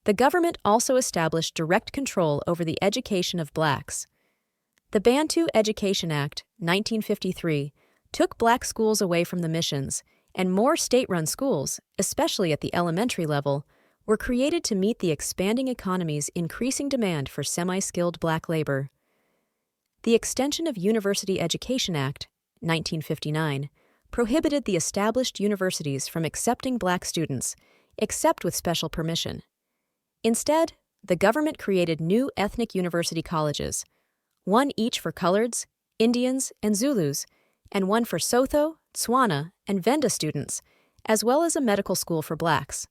The government also established direct control over the education of blacks. The Bantu Education Act, 1953, took black schools away from the missions, and more state-run schools, especially at the elementary level, were created to meet the expanding economy's increasing demand for semi-skilled black labor. The Extension of University Education Act, 1959, prohibited the established universities from accepting black students, except with special permission. Instead, the government created new ethnic university colleges, one each for Coloreds, Indians, and Zulus, and one for Sotho, Tswana, and Venda students, as well as a medical school for blacks.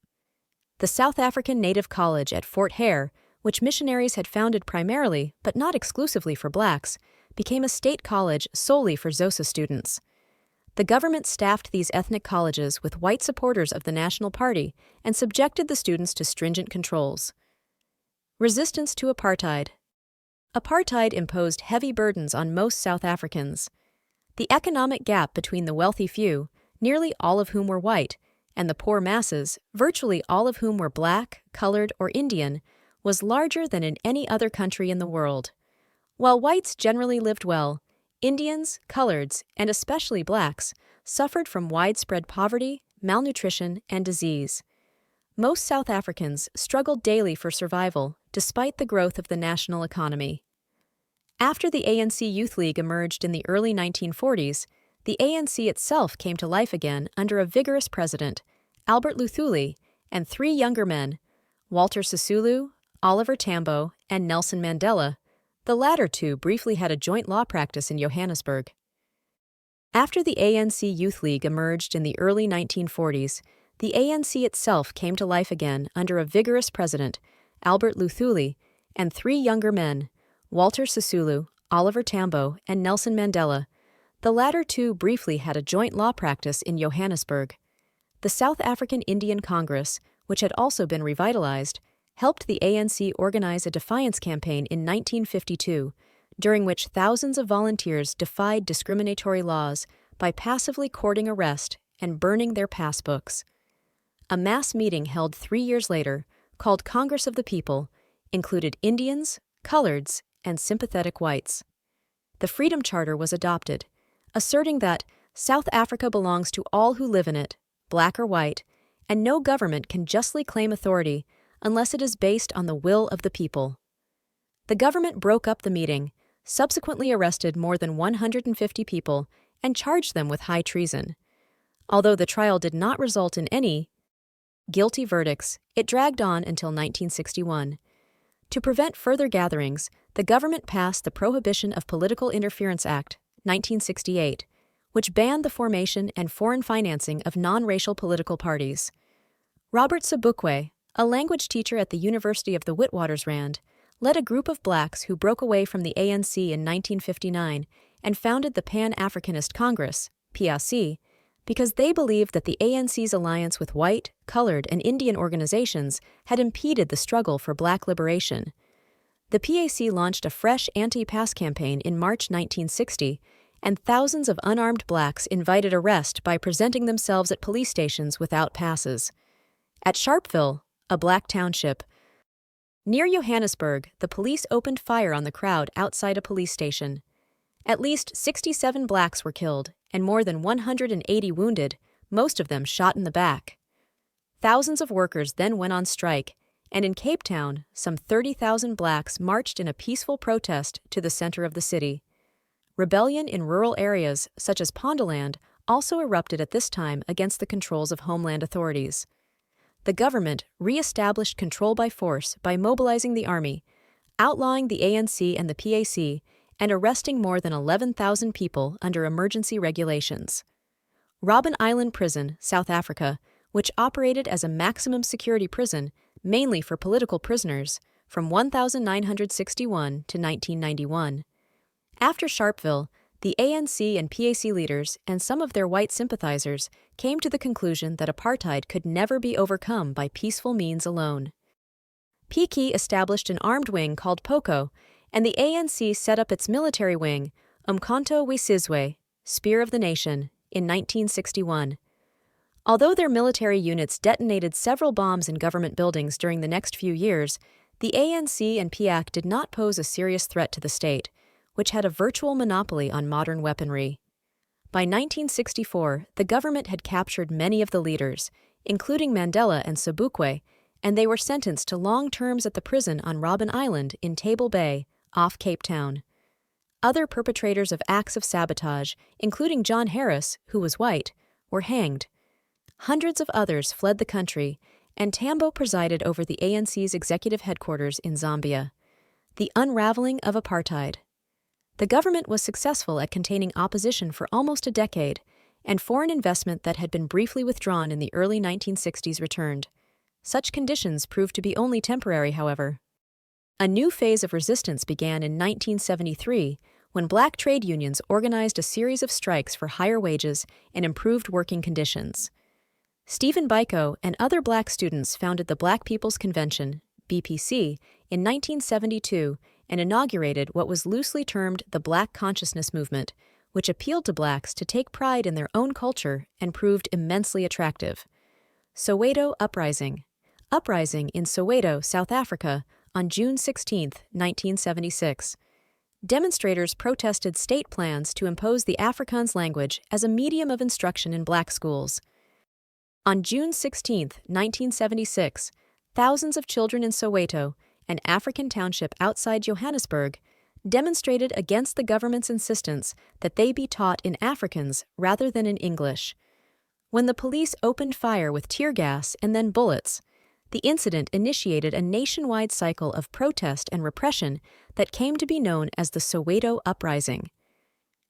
The South African Native College at Fort Hare, which missionaries had founded primarily, but not exclusively for blacks, became a state college solely for Xhosa students. The government staffed these ethnic colleges with white supporters of the National Party and subjected the students to stringent controls. Resistance to apartheid. Apartheid imposed heavy burdens on most South Africans. The economic gap between the wealthy few, nearly all of whom were white, and the poor masses, virtually all of whom were black, colored, or Indian, was larger than in any other country in the world. While whites generally lived well, Indians, coloreds, and especially blacks, suffered from widespread poverty, malnutrition, and disease. Most South Africans struggled daily for survival, despite the growth of the national economy. After the ANC Youth League emerged in the early 1940s, the ANC itself came to life again under a vigorous president, Albert Luthuli, and three younger men, Walter Sisulu, Oliver Tambo, and Nelson Mandela. The latter two briefly had a joint law practice in Johannesburg. After the ANC Youth League emerged in the early 1940s, the ANC itself came to life again under a vigorous president, Albert Luthuli, and three younger men, Walter Sisulu, Oliver Tambo, and Nelson Mandela. The latter two briefly had a joint law practice in Johannesburg. The South African Indian Congress, which had also been revitalized, helped the ANC organize a defiance campaign in 1952, during which thousands of volunteers defied discriminatory laws by passively courting arrest and burning their passbooks. A mass meeting held 3 years later, called Congress of the People, included Indians, coloreds, and sympathetic whites. The Freedom Charter was adopted, asserting that South Africa belongs to all who live in it, black or white, and no government can justly claim authority unless it is based on the will of the people. The government broke up the meeting, subsequently arrested more than 150 people, and charged them with high treason. Although the trial did not result in any guilty verdicts, it dragged on until 1961. To prevent further gatherings, the government passed the Prohibition of Political Interference Act, 1968, which banned the formation and foreign financing of non-racial political parties. Robert Sobukwe, a language teacher at the University of the Witwatersrand, led a group of blacks who broke away from the ANC in 1959 and founded the Pan-Africanist Congress, PAC, because they believed that the ANC's alliance with white, colored, and Indian organizations had impeded the struggle for black liberation. The PAC launched a fresh anti-pass campaign in March 1960, and thousands of unarmed blacks invited arrest by presenting themselves at police stations without passes. At Sharpeville, a black township near Johannesburg, the police opened fire on the crowd outside a police station. At least 67 blacks were killed and more than 180 wounded, most of them shot in the back. Thousands of workers then went on strike, and in Cape Town, some 30,000 blacks marched in a peaceful protest to the center of the city. Rebellion in rural areas, such as Pondoland, also erupted at this time against the controls of homeland authorities. The government re-established control by force by mobilizing the army, outlawing the ANC and the PAC, and arresting more than 11,000 people under emergency regulations. Robben Island Prison, South Africa, which operated as a maximum security prison, mainly for political prisoners, from 1961 to 1991. After Sharpeville, the ANC and PAC leaders and some of their white sympathizers came to the conclusion that apartheid could never be overcome by peaceful means alone. PK established an armed wing called POCO, and the ANC set up its military wing, Umkhonto we Sizwe, Spear of the Nation, in 1961. Although their military units detonated several bombs in government buildings during the next few years, the ANC and PIAC did not pose a serious threat to the state, which had a virtual monopoly on modern weaponry. By 1964, the government had captured many of the leaders, including Mandela and Sobukwe, and they were sentenced to long terms at the prison on Robben Island in Table Bay, off Cape Town. Other perpetrators of acts of sabotage, including John Harris, who was white, were hanged. Hundreds of others fled the country, and Tambo presided over the ANC's executive headquarters in Zambia. The unraveling of apartheid. The government was successful at containing opposition for almost a decade, and foreign investment that had been briefly withdrawn in the early 1960s returned. Such conditions proved to be only temporary, however. A new phase of resistance began in 1973 when black trade unions organized a series of strikes for higher wages and improved working conditions. Stephen Biko and other black students founded the Black People's Convention, BPC, in 1972 and inaugurated what was loosely termed the Black Consciousness Movement, which appealed to blacks to take pride in their own culture and proved immensely attractive. Soweto Uprising. Uprising in Soweto, South Africa, on June 16, 1976. Demonstrators protested state plans to impose the Afrikaans language as a medium of instruction in black schools. On June 16, 1976, thousands of children in Soweto, an African township outside Johannesburg, demonstrated against the government's insistence that they be taught in Afrikaans rather than in English. When the police opened fire with tear gas and then bullets, the incident initiated a nationwide cycle of protest and repression that came to be known as the Soweto Uprising.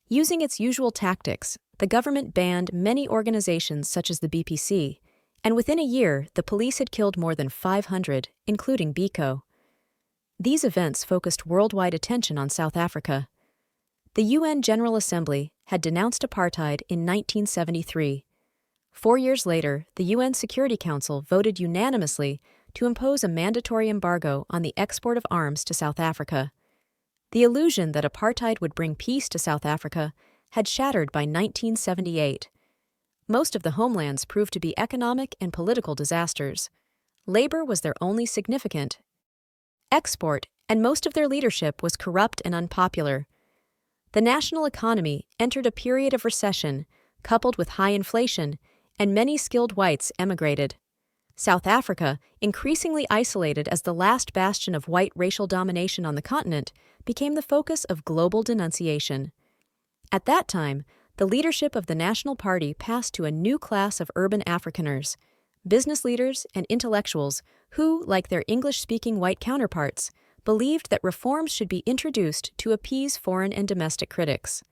Using its usual tactics, the government banned many organizations such as the BPC, and within a year, the police had killed more than 500, including Biko. These events focused worldwide attention on South Africa. The UN General Assembly had denounced apartheid in 1973. 4 years later, the UN Security Council voted unanimously to impose a mandatory embargo on the export of arms to South Africa. The illusion that apartheid would bring peace to South Africa had shattered by 1978. Most of the homelands proved to be economic and political disasters. Labor was their only significant export, and most of their leadership was corrupt and unpopular. The national economy entered a period of recession, coupled with high inflation, and many skilled whites emigrated. South Africa, increasingly isolated as the last bastion of white racial domination on the continent, became the focus of global denunciation. At that time, the leadership of the National Party passed to a new class of urban Afrikaners, business leaders and intellectuals who, like their English-speaking white counterparts, believed that reforms should be introduced to appease foreign and domestic critics.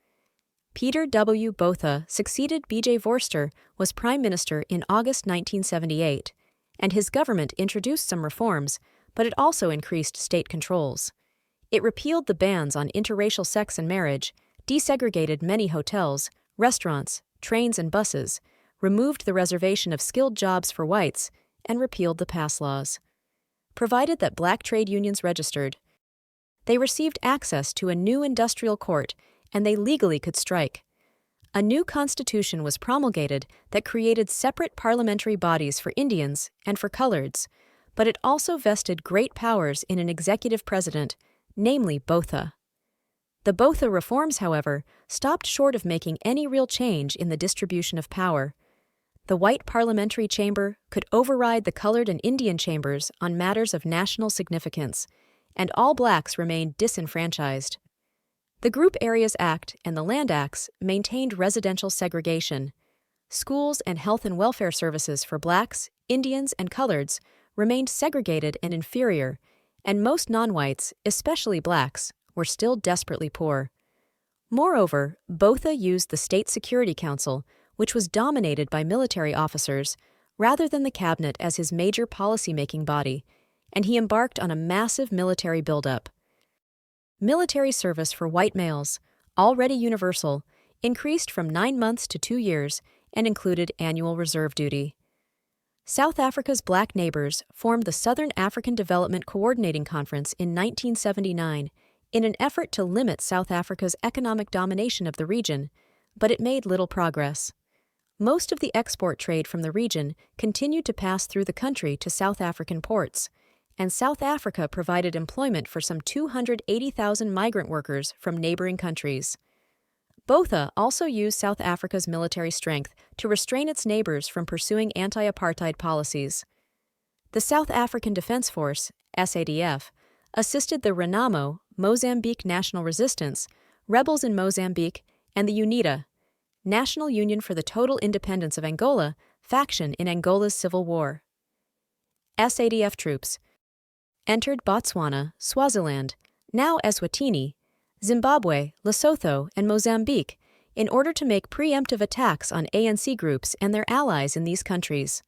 Peter W. Botha succeeded B.J. Vorster was Prime Minister in August 1978, and his government introduced some reforms, but it also increased state controls. It repealed the bans on interracial sex and marriage, desegregated many hotels, restaurants, trains, and buses, removed the reservation of skilled jobs for whites, and repealed the pass laws. Provided that black trade unions registered, they received access to a new industrial court, and they legally could strike. A new constitution was promulgated that created separate parliamentary bodies for Indians and for coloreds, but it also vested great powers in an executive president, namely Botha. The Botha reforms, however, stopped short of making any real change in the distribution of power. The white parliamentary chamber could override the colored and Indian chambers on matters of national significance, and all blacks remained disenfranchised. The Group Areas Act and the Land Acts maintained residential segregation. Schools and health and welfare services for blacks, Indians, and coloreds remained segregated and inferior, and most non-whites, especially blacks, were still desperately poor. Moreover, Botha used the State Security Council, which was dominated by military officers, rather than the cabinet as his major policy-making body, and he embarked on a massive military buildup. Military service for white males, already universal, increased from 9 months to 2 years and included annual reserve duty. South Africa's black neighbors formed the Southern African Development Coordinating Conference in 1979 in an effort to limit South Africa's economic domination of the region, but it made little progress. most of the export trade from the region continued to pass through the country to South African ports, and South Africa provided employment for some 280,000 migrant workers from neighboring countries. Botha also used South Africa's military strength to restrain its neighbors from pursuing anti-apartheid policies. The South African Defence Force, SADF, assisted the Renamo, Mozambique National Resistance, rebels in Mozambique, and the UNITA, National Union for the Total Independence of Angola, faction in Angola's civil war. SADF troops entered Botswana, Swaziland, now Eswatini, Zimbabwe, Lesotho, and Mozambique in order to make preemptive attacks on ANC groups and their allies in these countries.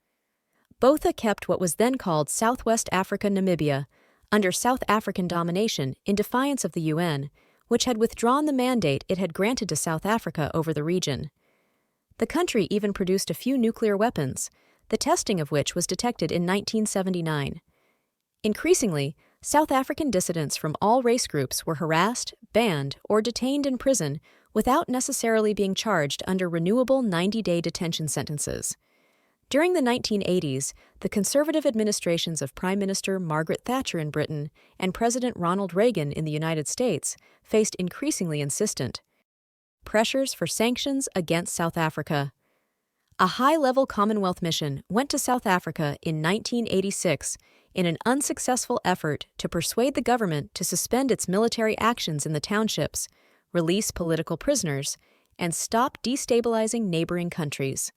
Botha kept what was then called Southwest Africa Namibia under South African domination in defiance of the UN, which had withdrawn the mandate it had granted to South Africa over the region. The country even produced a few nuclear weapons, the testing of which was detected in 1979. Increasingly, South African dissidents from all race groups were harassed, banned, or detained in prison without necessarily being charged under renewable 90-day detention sentences. During the 1980s, the conservative administrations of Prime Minister Margaret Thatcher in Britain and President Ronald Reagan in the United States faced increasingly insistent pressures for sanctions against South Africa. A high-level Commonwealth mission went to South Africa in 1986 in an unsuccessful effort to persuade the government to suspend its military actions in the townships, release political prisoners, and stop destabilizing neighboring countries.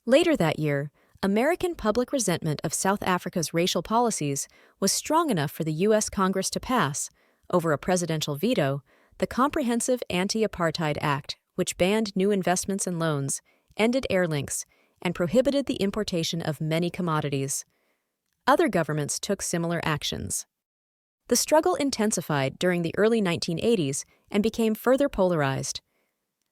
Later that year, American public resentment of South Africa's racial policies was strong enough for the U.S. Congress to pass, over a presidential veto, the Comprehensive Anti-Apartheid Act, which banned new investments and loans, ended airlinks, and prohibited the importation of many commodities. Other governments took similar actions. The struggle intensified during the early 1980s and became further polarized.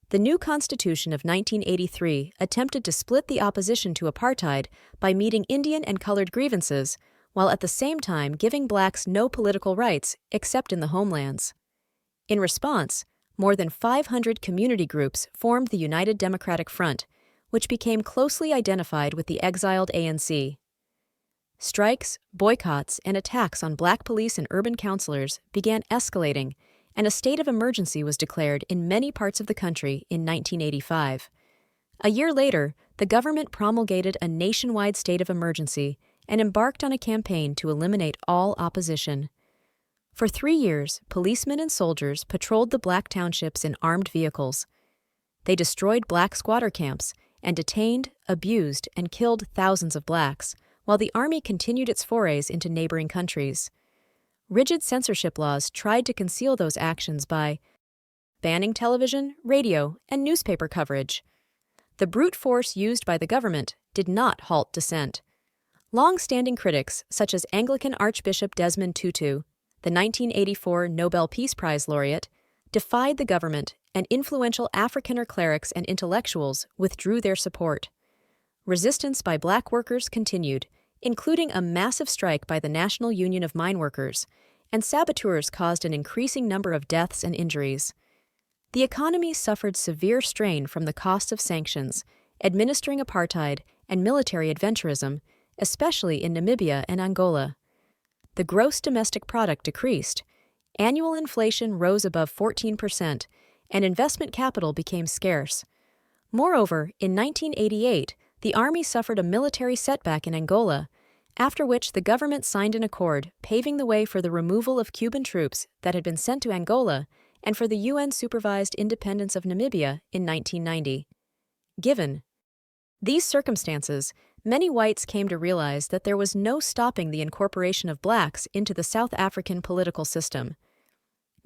The new Constitution of 1983 attempted to split the opposition to apartheid by meeting Indian and colored grievances, while at the same time giving blacks no political rights except in the homelands. In response, more than 500 community groups formed the United Democratic Front, which became closely identified with the exiled ANC. Strikes, boycotts, and attacks on black police and urban councilors began escalating, and a state of emergency was declared in many parts of the country in 1985. A year later, the government promulgated a nationwide state of emergency and embarked on a campaign to eliminate all opposition. For 3 years, policemen and soldiers patrolled the black townships in armed vehicles. They destroyed black squatter camps and detained, abused, and killed thousands of blacks, while the army continued its forays into neighboring countries. Rigid censorship laws tried to conceal those actions by banning television, radio, and newspaper coverage. The brute force used by the government did not halt dissent. Long-standing critics, such as Anglican Archbishop Desmond Tutu, the 1984 Nobel Peace Prize laureate, defied the government, and influential Afrikaner clerics and intellectuals withdrew their support. Resistance by black workers continued, including a massive strike by the National Union of Mine Workers, and saboteurs caused an increasing number of deaths and injuries. The economy suffered severe strain from the cost of sanctions, administering apartheid, and military adventurism, especially in Namibia and Angola. The gross domestic product decreased, annual inflation rose above 14%, and investment capital became scarce. Moreover, in 1988, the army suffered a military setback in Angola, after which the government signed an accord paving the way for the removal of Cuban troops that had been sent to Angola and for the UN-supervised independence of Namibia in 1990. Given these circumstances, many whites came to realize that there was no stopping the incorporation of blacks into the South African political system.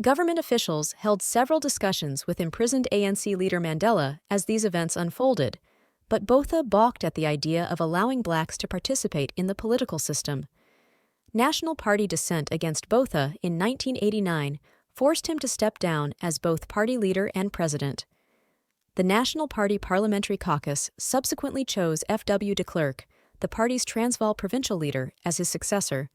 Government officials held several discussions with imprisoned ANC leader Mandela as these events unfolded, but Botha balked at the idea of allowing blacks to participate in the political system. National Party dissent against Botha in 1989 forced him to step down as both party leader and president. The National Party Parliamentary Caucus subsequently chose F.W. de Klerk, the party's Transvaal provincial leader, as his successor.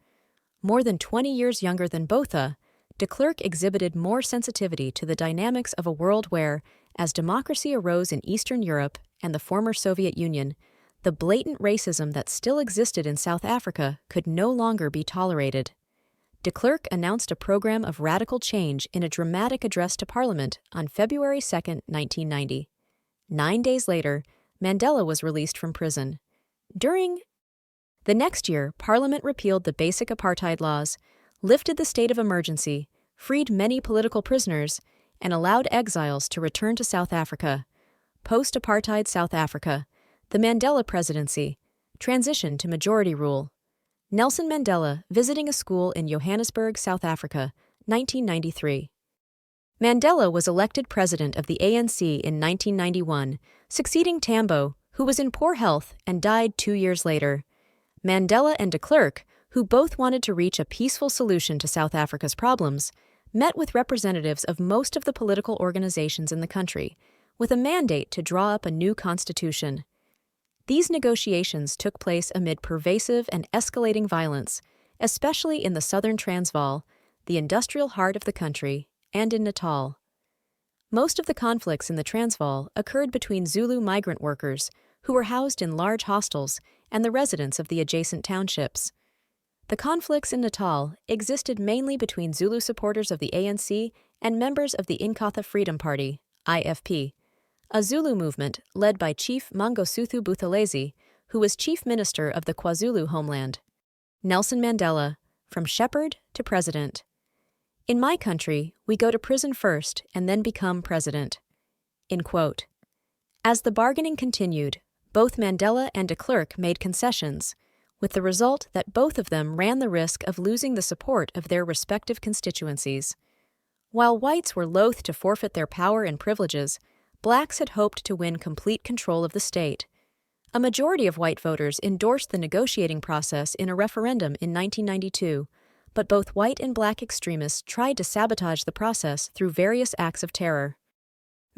More than 20 years younger than Botha, de Klerk exhibited more sensitivity to the dynamics of a world where, as democracy arose in Eastern Europe and the former Soviet Union, the blatant racism that still existed in South Africa could no longer be tolerated. De Klerk announced a program of radical change in a dramatic address to Parliament on February 2, 1990. 9 days later, Mandela was released from prison. During the next year, Parliament repealed the basic apartheid laws, lifted the state of emergency, freed many political prisoners, and allowed exiles to return to South Africa. Post-apartheid South Africa, the Mandela presidency, transition to majority rule. Nelson Mandela visiting a school in Johannesburg, South Africa, 1993. Mandela was elected president of the ANC in 1991, succeeding Tambo, who was in poor health and died 2 years later. Mandela and de Klerk, who both wanted to reach a peaceful solution to South Africa's problems, met with representatives of most of the political organizations in the country, with a mandate to draw up a new constitution. These negotiations took place amid pervasive and escalating violence, especially in the southern Transvaal, the industrial heart of the country, and in Natal. Most of the conflicts in the Transvaal occurred between Zulu migrant workers, who were housed in large hostels, and the residents of the adjacent townships. The conflicts in Natal existed mainly between Zulu supporters of the ANC and members of the Inkatha Freedom Party, IFP, a Zulu movement led by Chief Mangosuthu Buthelezi, who was chief minister of the KwaZulu homeland. Nelson Mandela, from shepherd to president. In my country, we go to prison first and then become president. In quote. As the bargaining continued, both Mandela and de Klerk made concessions, with the result that both of them ran the risk of losing the support of their respective constituencies. While whites were loath to forfeit their power and privileges, blacks had hoped to win complete control of the state. A majority of white voters endorsed the negotiating process in a referendum in 1992, but both white and black extremists tried to sabotage the process through various acts of terror.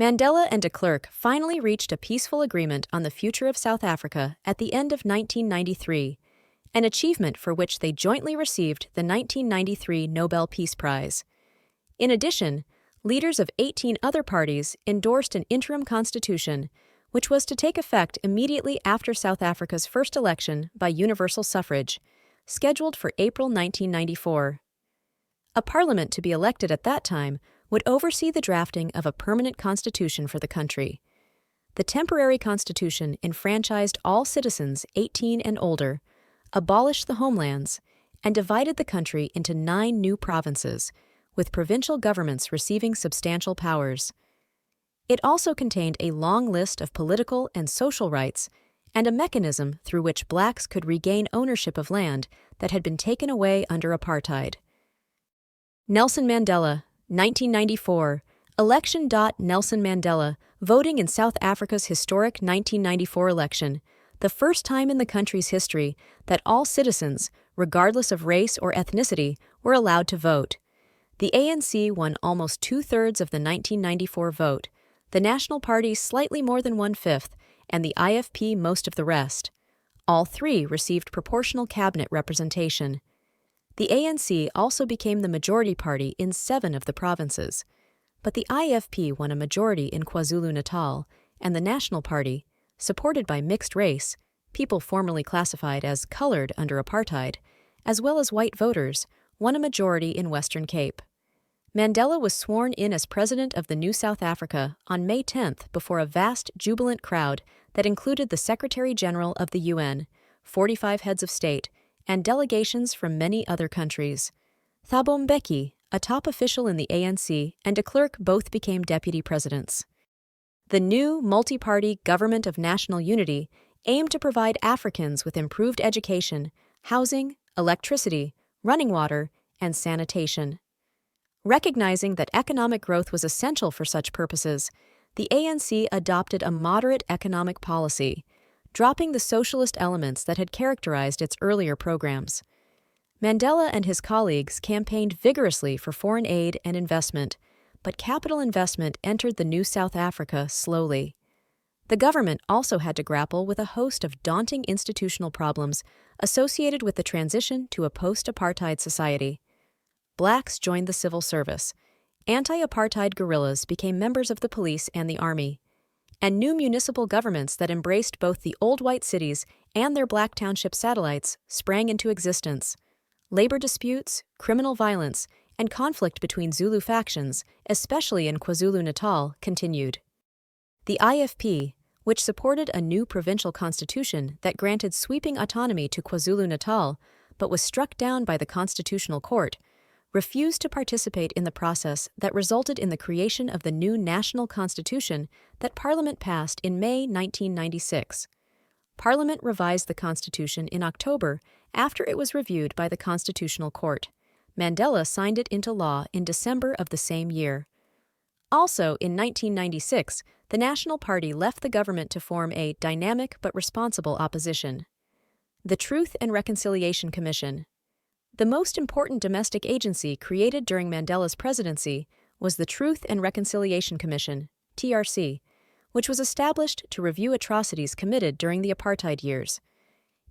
Mandela and de Klerk finally reached a peaceful agreement on the future of South Africa at the end of 1993, an achievement for which they jointly received the 1993 Nobel Peace Prize. In addition, leaders of 18 other parties endorsed an interim constitution, which was to take effect immediately after South Africa's first election by universal suffrage, scheduled for April 1994. A parliament to be elected at that time would oversee the drafting of a permanent constitution for the country. The temporary constitution enfranchised all citizens 18 and older, abolished the homelands, and divided the country into 9 new provinces, with provincial governments receiving substantial powers. It also contained a long list of political and social rights and a mechanism through which blacks could regain ownership of land that had been taken away under apartheid. Nelson Mandela, 1994, election. Nelson Mandela, voting in South Africa's historic 1994 election, the first time in the country's history that all citizens, regardless of race or ethnicity, were allowed to vote. The ANC won almost 2/3 of the 1994 vote, the National Party slightly more than 1/5, and the IFP most of the rest. All three received proportional cabinet representation. The ANC also became the majority party in 7 of the provinces, but the IFP won a majority in KwaZulu-Natal, and the National Party, supported by mixed race, people formerly classified as colored under apartheid, as well as white voters, won a majority in Western Cape. Mandela was sworn in as president of the new South Africa on May 10th before a vast, jubilant crowd that included the Secretary-General of the UN, 45 heads of state, and delegations from many other countries. Thabo Mbeki, a top official in the ANC, and de Klerk both became deputy presidents. The new multi-party Government of National Unity aimed to provide Africans with improved education, housing, electricity, running water, and sanitation. Recognizing that economic growth was essential for such purposes, the ANC adopted a moderate economic policy, dropping the socialist elements that had characterized its earlier programs. Mandela and his colleagues campaigned vigorously for foreign aid and investment, but capital investment entered the new South Africa slowly. The government also had to grapple with a host of daunting institutional problems associated with the transition to a post-apartheid society. Blacks joined the civil service. Anti-apartheid guerrillas became members of the police and the army. and new municipal governments that embraced both the old white cities and their black township satellites sprang into existence. Labor disputes, criminal violence, and conflict between Zulu factions, especially in KwaZulu-Natal, continued. The IFP, which supported a new provincial constitution that granted sweeping autonomy to KwaZulu-Natal but was struck down by the Constitutional Court, refused to participate in the process that resulted in the creation of the new national constitution that Parliament passed in May 1996. Parliament revised the constitution in October after it was reviewed by the Constitutional Court. Mandela signed it into law in December of the same year. Also, in 1996, the National Party left the government to form a dynamic but responsible opposition. The Truth and Reconciliation Commission. The most important domestic agency created during Mandela's presidency was the Truth and Reconciliation Commission, TRC, which was established to review atrocities committed during the apartheid years.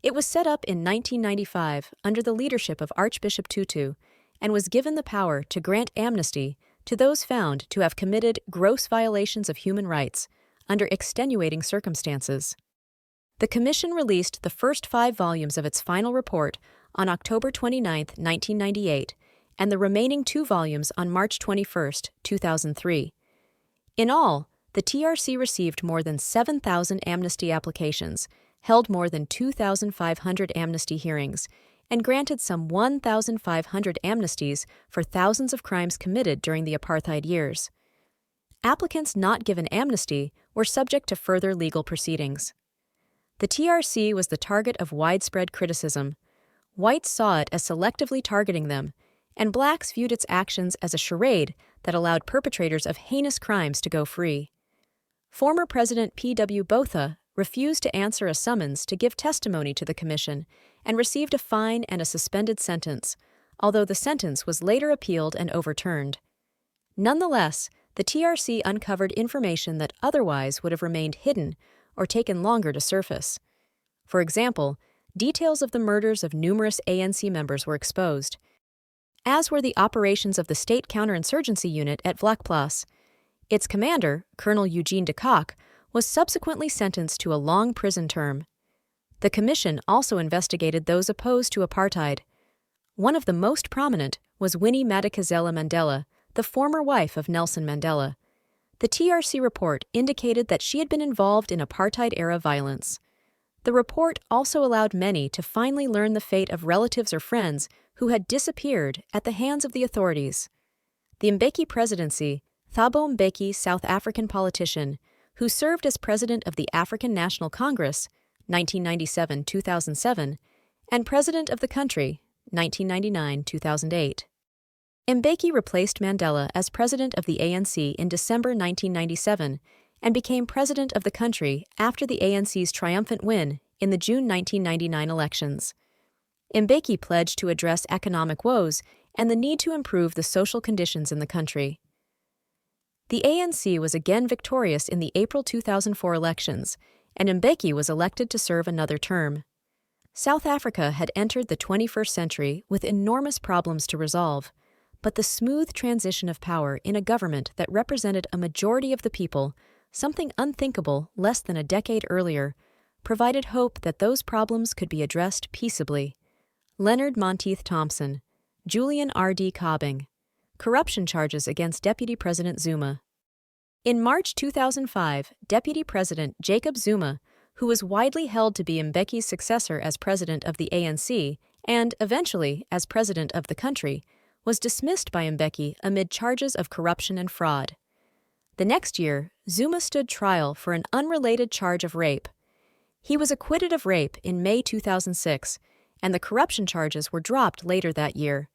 It was set up in 1995 under the leadership of Archbishop Tutu and was given the power to grant amnesty to those found to have committed gross violations of human rights under extenuating circumstances. The Commission released the first 5 volumes of its final report on October 29, 1998, and the remaining 2 volumes on March 21, 2003. In all, the TRC received more than 7,000 amnesty applications, held more than 2,500 amnesty hearings, and granted some 1,500 amnesties for thousands of crimes committed during the apartheid years. Applicants not given amnesty were subject to further legal proceedings. The TRC was the target of widespread criticism. Whites saw it as selectively targeting them, and blacks viewed its actions as a charade that allowed perpetrators of heinous crimes to go free. Former President P.W. Botha refused to answer a summons to give testimony to the commission and received a fine and a suspended sentence, although the sentence was later appealed and overturned. Nonetheless, the TRC uncovered information that otherwise would have remained hidden or taken longer to surface. For example, details of the murders of numerous ANC members were exposed, as were the operations of the State Counterinsurgency Unit at Vlakplaas. Its commander, Colonel Eugene de Kock, was subsequently sentenced to a long prison term. The commission also investigated those opposed to apartheid. One of the most prominent was Winnie Madikizela Mandela, the former wife of Nelson Mandela. The TRC report indicated that she had been involved in apartheid-era violence. The report also allowed many to finally learn the fate of relatives or friends who had disappeared at the hands of the authorities. The Mbeki presidency, Thabo Mbeki, South African politician, who served as president of the African National Congress, 1997-2007, and president of the country, 1999-2008. Mbeki replaced Mandela as president of the ANC in December 1997 and became president of the country after the ANC's triumphant win in the June 1999 elections. Mbeki pledged to address economic woes and the need to improve the social conditions in the country. The ANC was again victorious in the April 2004 elections, and Mbeki was elected to serve another term. South Africa had entered the 21st century with enormous problems to resolve, but the smooth transition of power in a government that represented a majority of the people, something unthinkable less than a decade earlier, provided hope that those problems could be addressed peaceably. Leonard Monteith Thompson, Julian R.D. Cobbing, corruption charges against Deputy President Zuma. In March 2005, Deputy President Jacob Zuma, who was widely held to be Mbeki's successor as president of the ANC and, eventually, as president of the country, was dismissed by Mbeki amid charges of corruption and fraud. The next year, Zuma stood trial for an unrelated charge of rape. He was acquitted of rape in May 2006, and the corruption charges were dropped later that year.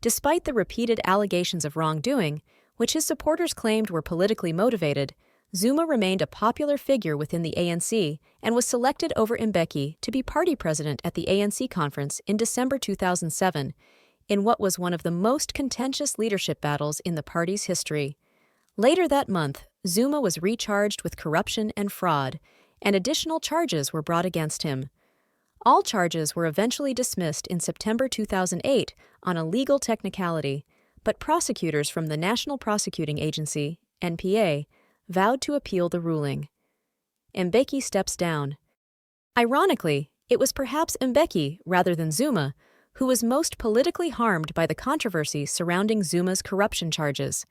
Despite the repeated allegations of wrongdoing, which his supporters claimed were politically motivated, Zuma remained a popular figure within the ANC and was selected over Mbeki to be party president at the ANC conference in December 2007, in what was one of the most contentious leadership battles in the party's history. Later that month, Zuma was recharged with corruption and fraud, and additional charges were brought against him. All charges were eventually dismissed in September 2008 on a legal technicality, but prosecutors from the National Prosecuting Agency, NPA, vowed to appeal the ruling. Mbeki steps down. Ironically, it was perhaps Mbeki, rather than Zuma, who was most politically harmed by the controversy surrounding Zuma's corruption charges.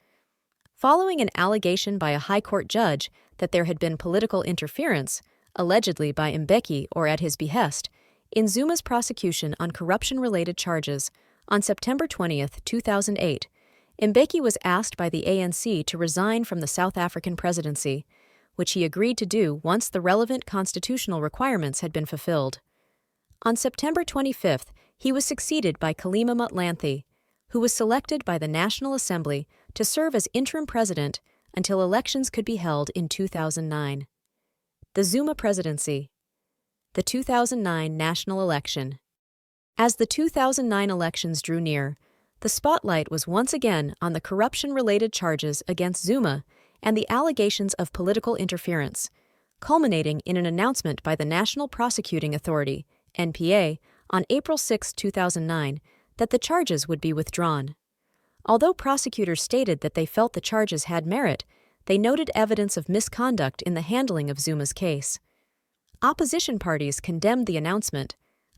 Following an allegation by a High Court judge that there had been political interference, allegedly by Mbeki or at his behest, in Zuma's prosecution on corruption-related charges, on September 20, 2008, Mbeki was asked by the ANC to resign from the South African presidency, which he agreed to do once the relevant constitutional requirements had been fulfilled. On September 25, he was succeeded by Kgalema Motlanthe, who was selected by the National Assembly to serve as interim president until elections could be held in 2009. The Zuma presidency. The 2009 national election. As the 2009 elections drew near, the spotlight was once again on the corruption-related charges against Zuma and the allegations of political interference, culminating in an announcement by the National Prosecuting Authority, NPA, on April 6, 2009, that the charges would be withdrawn. Although prosecutors stated that they felt the charges had merit, they noted evidence of misconduct in the handling of Zuma's case. Opposition parties condemned the announcement,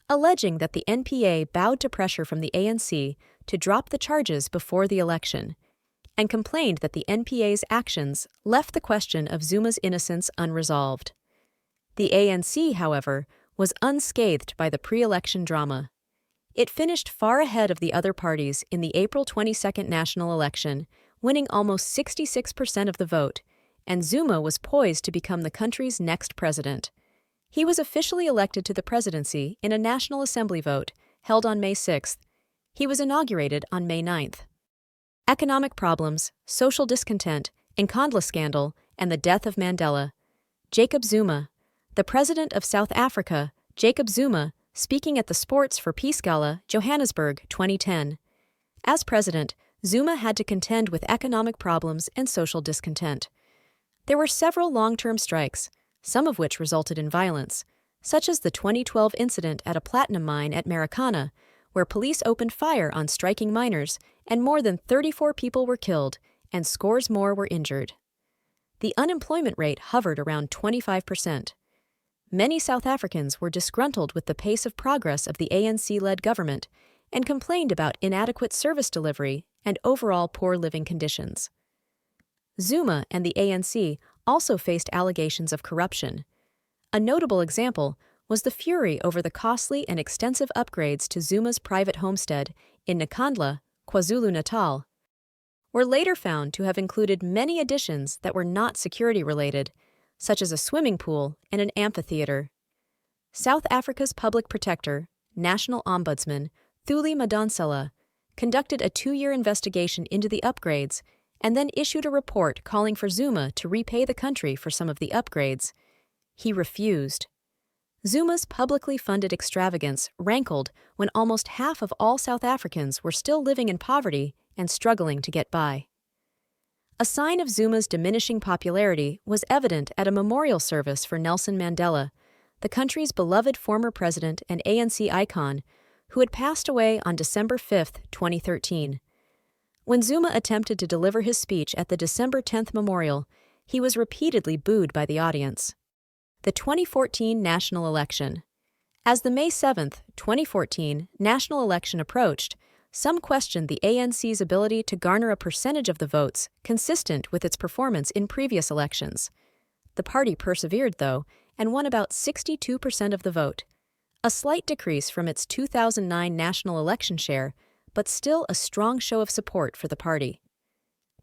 alleging that the NPA bowed to pressure from the ANC to drop the charges before the election, and complained that the NPA's actions left the question of Zuma's innocence unresolved. The ANC, however, was unscathed by the pre-election drama. It finished far ahead of the other parties in the April 22 national election, winning almost 66% of the vote, and Zuma was poised to become the country's next president. He was officially elected to the presidency in a National Assembly vote held on May 6. He was inaugurated on May 9. Economic problems, social discontent, Nkandla scandal, and the death of Mandela. Jacob Zuma. The president of South Africa, Jacob Zuma, speaking at the Sports for Peace Gala, Johannesburg, 2010. As president, Zuma had to contend with economic problems and social discontent. There were several long-term strikes, some of which resulted in violence, such as the 2012 incident at a platinum mine at Marikana, where police opened fire on striking miners and more than 34 people were killed and scores more were injured. The unemployment rate hovered around 25%. Many South Africans were disgruntled with the pace of progress of the ANC-led government and complained about inadequate service delivery and overall poor living conditions. Zuma and the ANC also faced allegations of corruption. A notable example was the fury over the costly and extensive upgrades to Zuma's private homestead in Nkandla, KwaZulu-Natal, were later found to have included many additions that were not security-related, such as a swimming pool and an amphitheater. South Africa's public protector, National Ombudsman, Thuli Madonsela, conducted a 2-year investigation into the upgrades and then issued a report calling for Zuma to repay the country for some of the upgrades. He refused. Zuma's publicly funded extravagance rankled when almost half of all South Africans were still living in poverty and struggling to get by. A sign of Zuma's diminishing popularity was evident at a memorial service for Nelson Mandela, the country's beloved former president and ANC icon, who had passed away on December 5, 2013. When Zuma attempted to deliver his speech at the December 10th memorial, he was repeatedly booed by the audience. The 2014 national election. As the May 7, 2014 national election approached, some questioned the ANC's ability to garner a percentage of the votes consistent with its performance in previous elections. The party persevered, though, and won about 62% of the vote, a slight decrease from its 2009 national election share, but still a strong show of support for the party.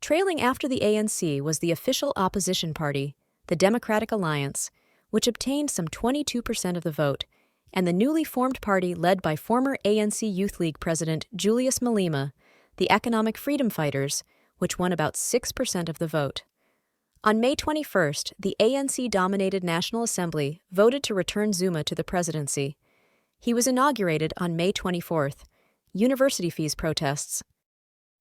Trailing after the ANC was the official opposition party, the Democratic Alliance, which obtained some 22% of the vote, and the newly formed party led by former ANC Youth League president Julius Malema, the Economic Freedom Fighters, which won about 6% of the vote. On May 21st, the ANC-dominated National Assembly voted to return Zuma to the presidency. He was inaugurated on May 24th. University fees protests.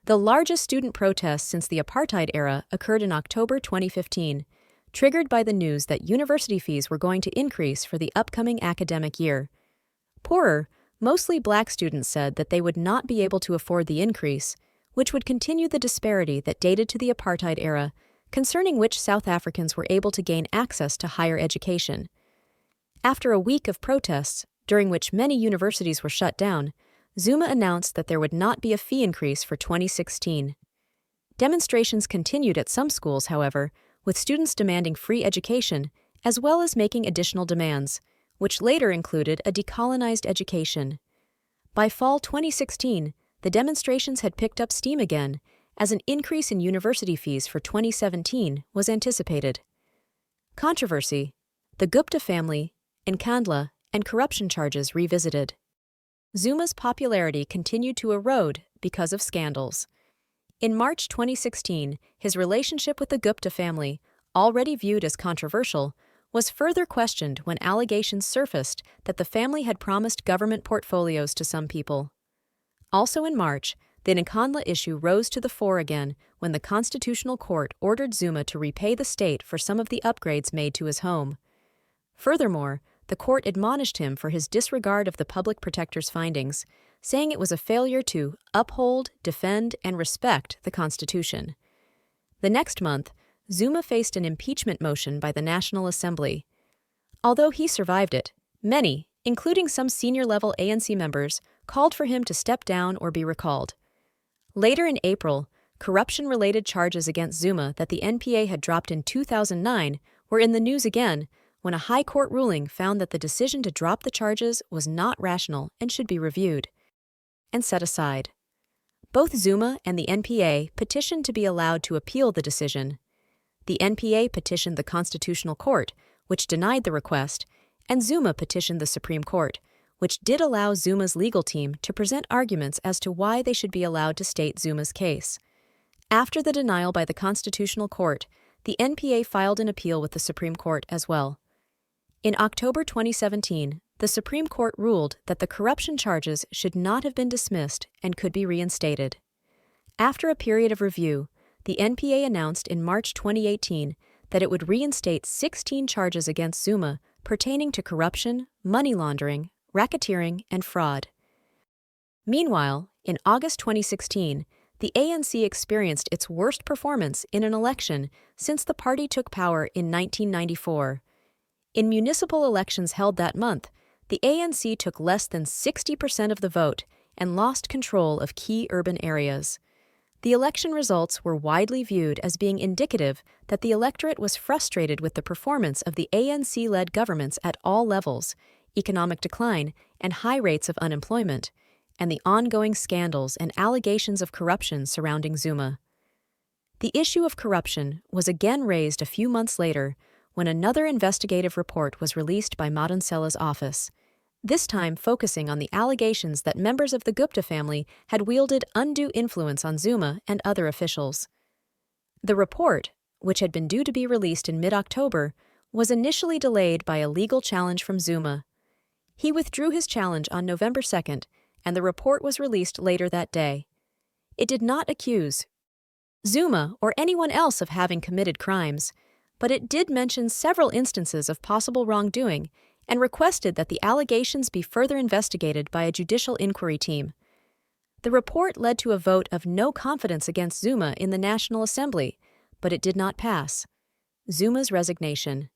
The largest student protest since the Apartheid era occurred in October 2015, triggered by the news that university fees were going to increase for the upcoming academic year. Poorer, mostly black students said that they would not be able to afford the increase, which would continue the disparity that dated to the Apartheid era, concerning which South Africans were able to gain access to higher education. After a week of protests, during which many universities were shut down, Zuma announced that there would not be a fee increase for 2016. Demonstrations continued at some schools, however, with students demanding free education, as well as making additional demands, which later included a decolonized education. By fall 2016, the demonstrations had picked up steam again, as an increase in university fees for 2017 was anticipated. Controversy: the Gupta family, Nkandla, and corruption charges revisited. Zuma's popularity continued to erode because of scandals. In March 2016, his relationship with the Gupta family, already viewed as controversial, was further questioned when allegations surfaced that the family had promised government portfolios to some people. Also in March, the Nkandla issue rose to the fore again when the Constitutional Court ordered Zuma to repay the state for some of the upgrades made to his home. Furthermore, the court admonished him for his disregard of the public protector's findings, saying it was a failure to uphold, defend, and respect the Constitution. The next month, Zuma faced an impeachment motion by the National Assembly. Although he survived it, many, including some senior-level ANC members, called for him to step down or be recalled. Later in April, corruption-related charges against Zuma that the NPA had dropped in 2009 were in the news again when a high court ruling found that the decision to drop the charges was not rational and should be reviewed and set aside. Both Zuma and the NPA petitioned to be allowed to appeal the decision. The NPA petitioned the Constitutional Court, which denied the request, and Zuma petitioned the Supreme Court, which did allow Zuma's legal team to present arguments as to why they should be allowed to state Zuma's case. After the denial by the Constitutional Court, the NPA filed an appeal with the Supreme Court as well. In October 2017, the Supreme Court ruled that the corruption charges should not have been dismissed and could be reinstated. After a period of review, the NPA announced in March 2018 that it would reinstate 16 charges against Zuma pertaining to corruption, money laundering, racketeering, and fraud. Meanwhile, in August 2016, the ANC experienced its worst performance in an election since the party took power in 1994. In municipal elections held that month, the ANC took less than 60% of the vote and lost control of key urban areas. The election results were widely viewed as being indicative that the electorate was frustrated with the performance of the ANC-led governments at all levels, economic decline, and high rates of unemployment, and the ongoing scandals and allegations of corruption surrounding Zuma. The issue of corruption was again raised a few months later when another investigative report was released by Madansella's office, this time focusing on the allegations that members of the Gupta family had wielded undue influence on Zuma and other officials. The report, which had been due to be released in mid-October, was initially delayed by a legal challenge from Zuma. He withdrew his challenge on November 2nd, and the report was released later that day. It did not accuse Zuma or anyone else of having committed crimes, but it did mention several instances of possible wrongdoing and requested that the allegations be further investigated by a judicial inquiry team. The report led to a vote of no confidence against Zuma in the National Assembly, but it did not pass. Zuma's resignation.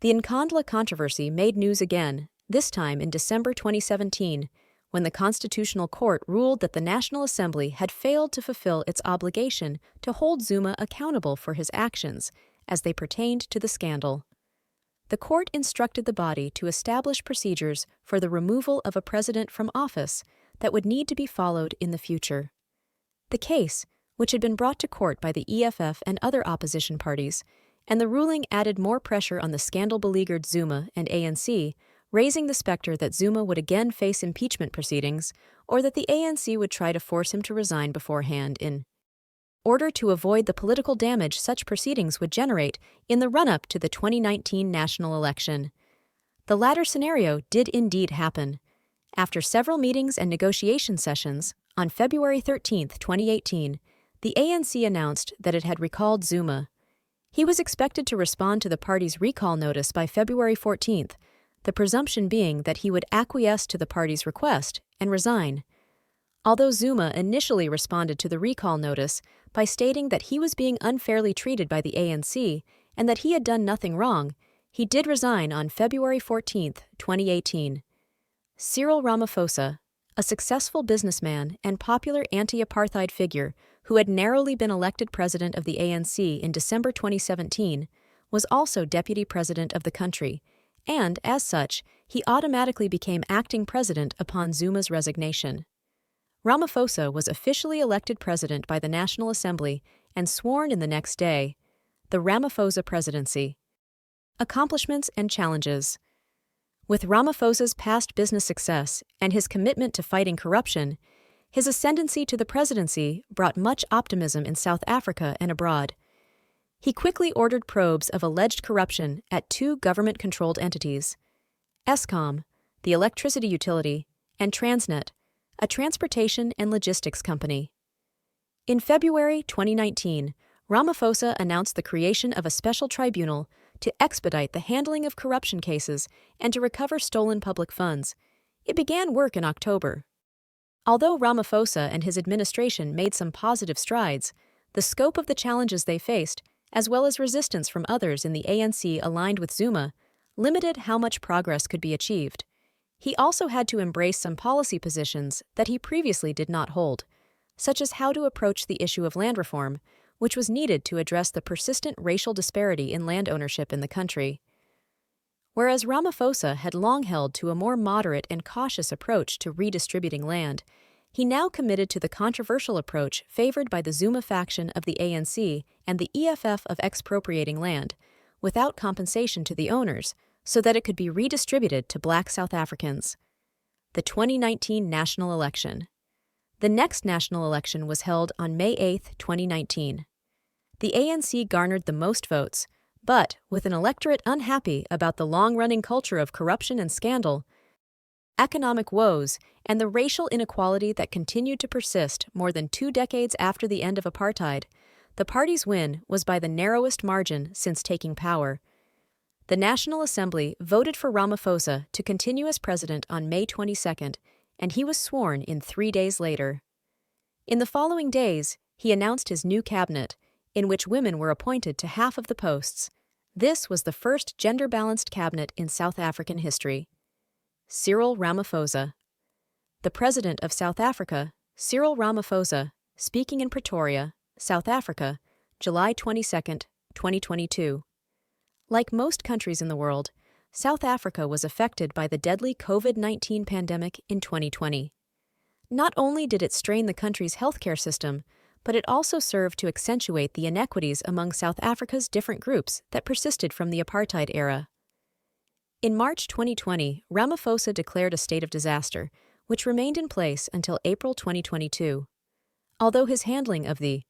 The Nkandla controversy made news again, this time in December 2017, when the Constitutional Court ruled that the National Assembly had failed to fulfill its obligation to hold Zuma accountable for his actions as they pertained to the scandal. The court instructed the body to establish procedures for the removal of a president from office that would need to be followed in the future. The case, which had been brought to court by the EFF and other opposition parties, and the ruling added more pressure on the scandal-beleaguered Zuma and ANC, raising the specter that Zuma would again face impeachment proceedings or that the ANC would try to force him to resign beforehand in order to avoid the political damage such proceedings would generate in the run-up to the 2019 national election. The latter scenario did indeed happen. After several meetings and negotiation sessions, on February 13, 2018, the ANC announced that it had recalled Zuma. He was expected to respond to the party's recall notice by February 14th, the presumption being that he would acquiesce to the party's request and resign. Although Zuma initially responded to the recall notice by stating that he was being unfairly treated by the ANC and that he had done nothing wrong, he did resign on February 14, 2018. Cyril Ramaphosa, a successful businessman and popular anti-apartheid figure who had narrowly been elected president of the ANC in December 2017, was also deputy president of the country, and, as such, he automatically became acting president upon Zuma's resignation. Ramaphosa was officially elected president by the National Assembly and sworn in the next day. The Ramaphosa presidency. Accomplishments and challenges. With Ramaphosa's past business success and his commitment to fighting corruption, his ascendancy to the presidency brought much optimism in South Africa and abroad. He quickly ordered probes of alleged corruption at two government-controlled entities, Eskom, the electricity utility, and Transnet, a transportation and logistics company. In February 2019, Ramaphosa announced the creation of a special tribunal to expedite the handling of corruption cases and to recover stolen public funds. It began work in October. Although Ramaphosa and his administration made some positive strides, the scope of the challenges they faced, as well as resistance from others in the ANC aligned with Zuma, limited how much progress could be achieved. He also had to embrace some policy positions that he previously did not hold, such as how to approach the issue of land reform, which was needed to address the persistent racial disparity in land ownership in the country. Whereas Ramaphosa had long held to a more moderate and cautious approach to redistributing land, he now committed to the controversial approach favored by the Zuma faction of the ANC and the EFF of expropriating land, without compensation to the owners, so that it could be redistributed to Black South Africans. The 2019 national election. The next national election was held on May 8, 2019. The ANC garnered the most votes, but, with an electorate unhappy about the long-running culture of corruption and scandal, economic woes, and the racial inequality that continued to persist more than 2 decades after the end of apartheid, the party's win was by the narrowest margin since taking power. The National Assembly voted for Ramaphosa to continue as president on May 22, and he was sworn in 3 days later. In the following days, he announced his new cabinet, in which women were appointed to half of the posts. This was the first gender-balanced cabinet in South African history. Cyril Ramaphosa. The President of South Africa, Cyril Ramaphosa, speaking in Pretoria, South Africa, July 22, 2022. Like most countries in the world, South Africa was affected by the deadly COVID-19 pandemic in 2020. Not only did it strain the country's healthcare system, but it also served to accentuate the inequities among South Africa's different groups that persisted from the apartheid era. In March 2020, Ramaphosa declared a state of disaster, which remained in place until April 2022. Although his handling of the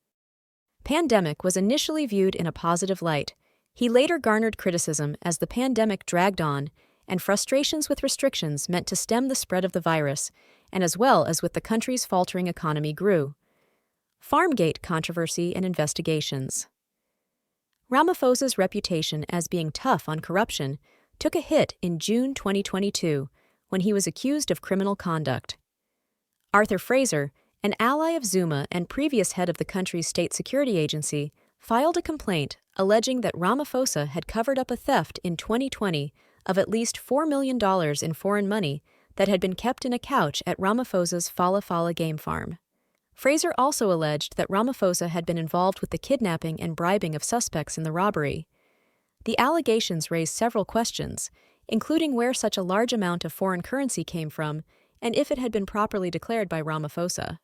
pandemic was initially viewed in a positive light, he later garnered criticism as the pandemic dragged on and frustrations with restrictions meant to stem the spread of the virus, and as well as with the country's faltering economy grew. Farmgate controversy and investigations. Ramaphosa's reputation as being tough on corruption took a hit in June 2022 when he was accused of criminal conduct. Arthur Fraser, an ally of Zuma and previous head of the country's state security agency, filed a complaint alleging that Ramaphosa had covered up a theft in 2020 of at least $4 million in foreign money that had been kept in a couch at Ramaphosa's Fala Fala game farm. Fraser also alleged that Ramaphosa had been involved with the kidnapping and bribing of suspects in the robbery. The allegations raised several questions, including where such a large amount of foreign currency came from and if it had been properly declared by Ramaphosa.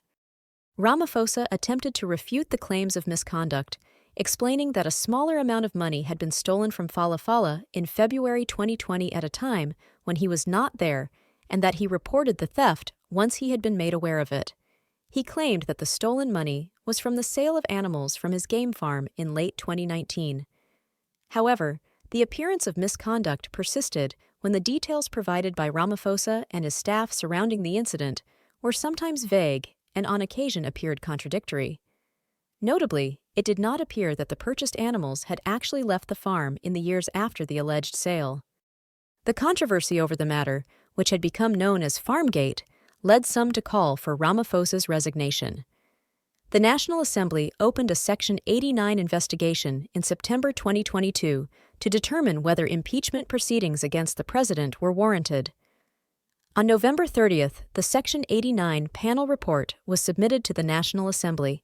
Ramaphosa attempted to refute the claims of misconduct, explaining that a smaller amount of money had been stolen from Fala Fala in February 2020 at a time when he was not there, and that he reported the theft once he had been made aware of it. He claimed that the stolen money was from the sale of animals from his game farm in late 2019. However, the appearance of misconduct persisted when the details provided by Ramaphosa and his staff surrounding the incident were sometimes vague and on occasion appeared contradictory. Notably, it did not appear that the purchased animals had actually left the farm in the years after the alleged sale. The controversy over the matter, which had become known as Farmgate, led some to call for Ramaphosa's resignation. The National Assembly opened a Section 89 investigation in September 2022 to determine whether impeachment proceedings against the president were warranted. On November 30th, the Section 89 panel report was submitted to the National Assembly.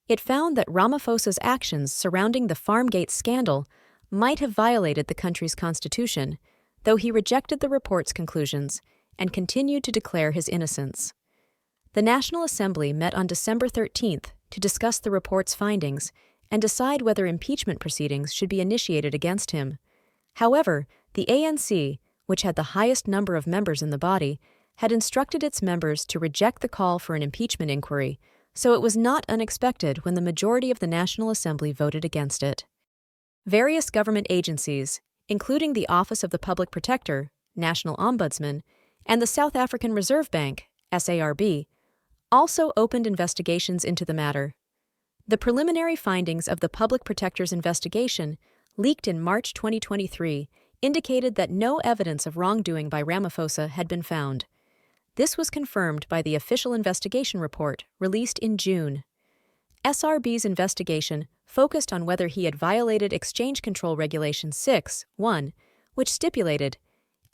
It found that Ramaphosa's actions surrounding the Farmgate scandal might have violated the country's constitution, though he rejected the report's conclusions and continued to declare his innocence. The National Assembly met on December 13th to discuss the report's findings and decide whether impeachment proceedings should be initiated against him. However, the ANC, which had the highest number of members in the body, had instructed its members to reject the call for an impeachment inquiry, so it was not unexpected when the majority of the National Assembly voted against it. Various government agencies, including the Office of the Public Protector, National Ombudsman, and the South African Reserve Bank, SARB, also opened investigations into the matter. The preliminary findings of the Public Protector's investigation, leaked in March 2023, indicated that no evidence of wrongdoing by Ramaphosa had been found. This was confirmed by the official investigation report released in June. SRB's investigation focused on whether he had violated Exchange Control Regulation 6(1), which stipulated,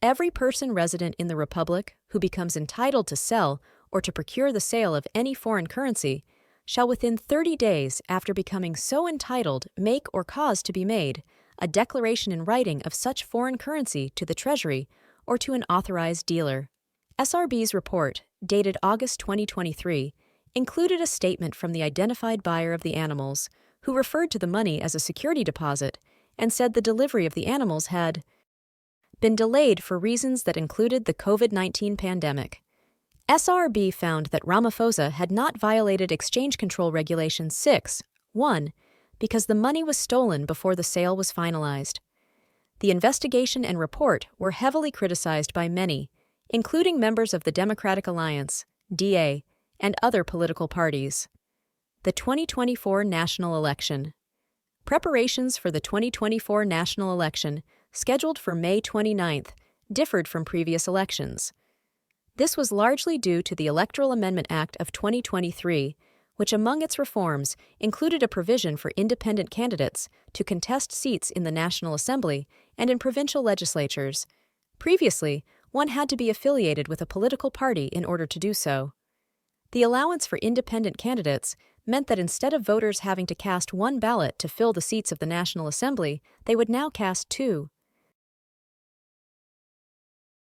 "Every person resident in the Republic who becomes entitled to sell or to procure the sale of any foreign currency shall within 30 days after becoming so entitled make or cause to be made a declaration in writing of such foreign currency to the Treasury or to an authorized dealer." SRB's report, dated August 2023, included a statement from the identified buyer of the animals, who referred to the money as a security deposit and said the delivery of the animals had been delayed for reasons that included the COVID-19 pandemic. SRB found that Ramaphosa had not violated Exchange Control Regulation 6(1) because the money was stolen before the sale was finalized. The investigation and report were heavily criticized by many, including members of the Democratic Alliance, DA, and other political parties. The 2024 national election. Preparations for the 2024 national election, scheduled for May 29th, differed from previous elections. This was largely due to the Electoral Amendment Act of 2023, which among its reforms included a provision for independent candidates to contest seats in the National Assembly and in provincial legislatures. Previously, one had to be affiliated with a political party in order to do so. The allowance for independent candidates meant that instead of voters having to cast one ballot to fill the seats of the National Assembly, they would now cast two.